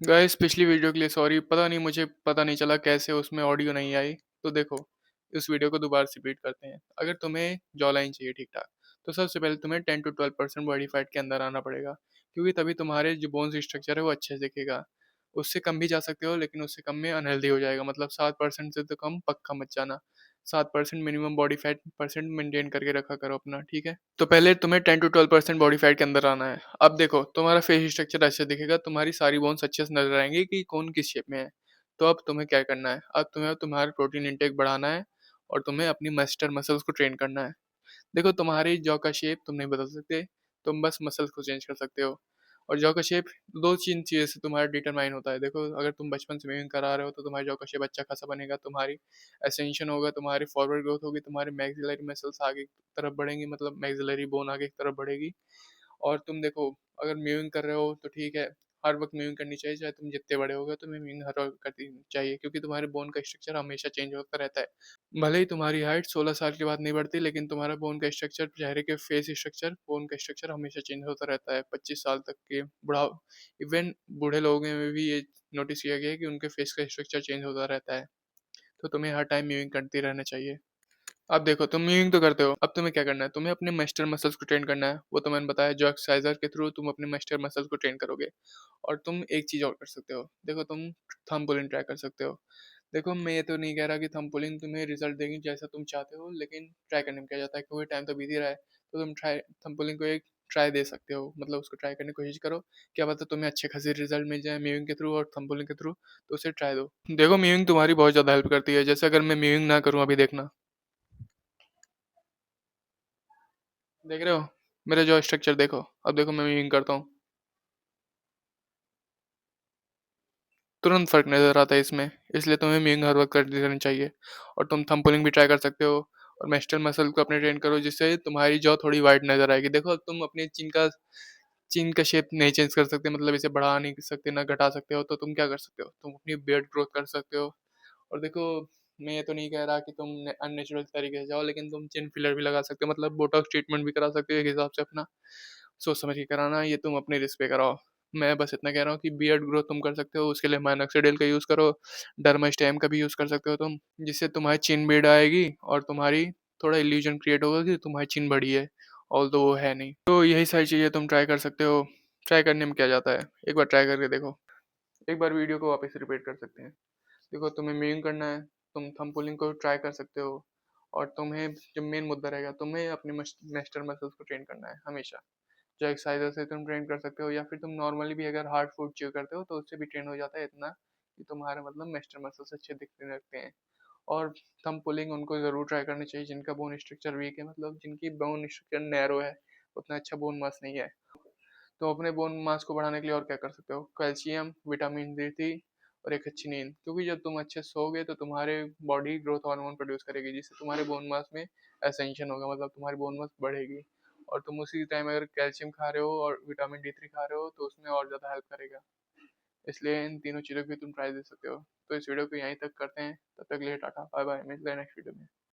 Guys पिछली video के लिए सॉरी, पता नहीं मुझे पता नहीं चला कैसे उसमें ऑडियो नहीं आई। तो देखो, इस वीडियो को दोबारा से रिपीट करते हैं। अगर तुम्हें जॉ लाइन चाहिए ठीक ठाक, तो सबसे पहले तुम्हें 10 to 12% बॉडी फैट के अंदर आना पड़ेगा, क्योंकि तभी तुम्हारे जो बोन्स स्ट्रक्चर है वो अच्छे से दिखेगा। उससे कम भी जा सकते हो, लेकिन उससे कम में अनहेल्दी हो जाएगा। मतलब 7% से तो कम पक्का मत जाना। 7% minimum body fat percent maintain करके रखा करो अपना, ठीक है। तो पहले तुम्हें 10 to 12% बॉडी फैट के अंदर आना है। अब देखो, तुम्हारा फेस स्ट्रक्चर ऐसे दिखेगा, तुम्हारी सारी बोन्स अच्छे से नजर आएंगी कि कौन किस शेप में है। तो अब तुम्हें क्या करना है, अब तुम्हें तुम्हारा प्रोटीन इंटेक बढ़ाना है और तुम्हें अपनी मस्टर मसल्स को ट्रेन करना है। देखो, तुम्हारी जॉ का शेप तुम नहीं बदल सकते, तुम बस मसल्स को चेंज कर सकते हो। और जॉ का शेप दो तीन चीज़ से तुम्हारा डिटरमाइन होता है। देखो, अगर तुम बचपन से स्विमिंग करा रहे हो तो तुम्हारी जॉ का शेप अच्छा खासा बनेगा, तुम्हारी एसेंशन होगा, तुम्हारी फॉरवर्ड ग्रोथ होगी, तुम्हारी मैक्सिलरी मसल्स आगे की तरफ बढ़ेंगी, मतलब मैक्सिलरी बोन आगे की तरफ बढ़ेगी। और तुम देखो, अगर म्यूइंग कर रहे हो तो ठीक है, हर वक्त म्यूइंग करनी चाहिए। चाहे तुम जितने बड़े हो गए, तुम्हें म्यूइंग हर वक्त करनी चाहिए, क्योंकि तुम्हारे बोन का स्ट्रक्चर हमेशा चेंज होता रहता है। भले ही तुम्हारी हाइट 16 साल के बाद नहीं बढ़ती, लेकिन तुम्हारा बोन का स्ट्रक्चर, चेहरे के फेस स्ट्रक्चर, बोन का स्ट्रक्चर हमेशा चेंज होता रहता है 25 साल तक के बुढ़ा। इवन बूढ़े लोगों में भी ये नोटिस किया गया है कि उनके फेस का स्ट्रक्चर चेंज होता रहता है। तो तुम्हें हर टाइम म्यूइंग करते रहना चाहिए। अब देखो, तुम म्यूइंग तो करते हो, अब तुम्हें क्या करना है, तुम्हें अपने मस्टर मसल्स को ट्रेन करना है। वो तो मैंने बताया, जो एक्सरसाइजर के थ्रू तुम अपने मस्टर मसल्स को ट्रेन करोगे। और तुम एक चीज और कर सकते हो, देखो तुम थंब पुलिंग ट्राई कर सकते हो। देखो, मैं ये तो नहीं कह रहा कि थंब पुलिंग तुम्हें रिजल्ट देगी जैसा तुम चाहते हो, लेकिन ट्राई करने में क्या जाता है, क्योंकि टाइम तो बीत ही रहा है। तो तुम ट्राई थंब पुलिंग को एक ट्राई दे सकते हो, मतलब उसको ट्राई करने की कोशिश करो। क्या पता तुम्हें अच्छे खासे रिजल्ट मिल जाए म्यूइंग के थ्रू और थंब पुलिंग के थ्रू। तो उसे ट्राई दो। देखो, म्यूइंग तुम्हारी बहुत ज्यादा हेल्प करती है। जैसे अगर मैं म्यूइंग ना करूँ, अभी देखना, देख रहे हो मेरा जो स्ट्रक्चर, देखो अब देखो मैं म्यूइंग करता हूँ, तुरंत फ़र्क नज़र आता है इसमें। इसलिए तुम्हें म्यूइंग हर वक्त करती रहनी चाहिए। और तुम थंब पुलिंग भी ट्राई कर सकते हो। और मेस्टल मसल को अपने ट्रेन करो, जिससे तुम्हारी जॉ थोड़ी वाइड नज़र आएगी। देखो, तुम अपने चिन का शेप नहीं चेंज कर सकते, मतलब इसे बढ़ा नहीं सकते ना घटा सकते हो। तो तुम क्या कर सकते हो, तुम अपनी बियर्ड ग्रोथ कर सकते हो। और देखो, मैं ये तो नहीं कह रहा कि तुम अननेचुरल तरीके से जाओ, लेकिन तुम चिन फिलर भी लगा सकते हो, मतलब बोटॉक्स ट्रीटमेंट भी करा सकते हो एक हिसाब से अपना। सोच समझ के कराना, ये तुम अपने रिस्क पे कराओ। मैं बस इतना कह रहा हूँ कि बियर्ड ग्रोथ तुम कर सकते हो, उसके लिए माइनॉक्सिडिल का यूज़ करो। डर्मास्टेम का भी यूज़ कर सकते हो तुम, जिससे तुम्हारी चिन बियर्ड आएगी और तुम्हारी थोड़ा इल्यूजन क्रिएट होगा कि तुम्हारी चिन बड़ी है, ऑल्दो वो है नहीं। तो यही सारी चीज़ें तुम ट्राई कर सकते हो। ट्राई करने में क्या जाता है, एक बार ट्राई करके देखो। एक बार वीडियो को वापस रिपीट कर सकते हैं। देखो, तुम्हें मीन करना है, तुम थंब पुलिंग को ट्राई कर सकते हो। और तुम्हें जो मेन मुद्दा रहेगा, तुम्हें अपने मेस्टर मसल्स को ट्रेन करना है हमेशा। जो एक्सरसाइजर से तुम ट्रेन कर सकते हो, या फिर तुम नॉर्मली भी अगर हार्ड फूड च्यू करते हो तो उससे भी ट्रेन हो जाता है इतना कि तुम्हारे मतलब मेस्टर मसल्स अच्छे दिखने लगते हैं। और थंब पुलिंग उनको ज़रूर ट्राई करनी चाहिए जिनका बोन स्ट्रक्चर वीक है, मतलब जिनकी बोन स्ट्रक्चर नैरो है, उतना अच्छा बोन मास नहीं है। तो अपने बोन मास को बढ़ाने के लिए और क्या कर सकते हो, कैल्शियम, विटामिन D3 और एक अच्छी नींद। क्योंकि जब तुम अच्छे सोओगे तो तुम्हारे बॉडी ग्रोथ हार्मोन प्रोड्यूस करेगी, जिससे तुम्हारे बोन मास में एसेंशन होगा, मतलब तुम्हारी बोन मास बढ़ेगी। और तुम उसी टाइम अगर कैल्शियम खा रहे हो और विटामिन D3 खा रहे हो तो उसमें और ज़्यादा हेल्प करेगा। इसलिए इन तीनों चीज़ों की तुम ट्राई दे सकते हो। तो इस वीडियो को यहीं तक करते हैं, तब तक के लिए टाटा बाय बाय, मिलते हैं नेक्स्ट वीडियो में।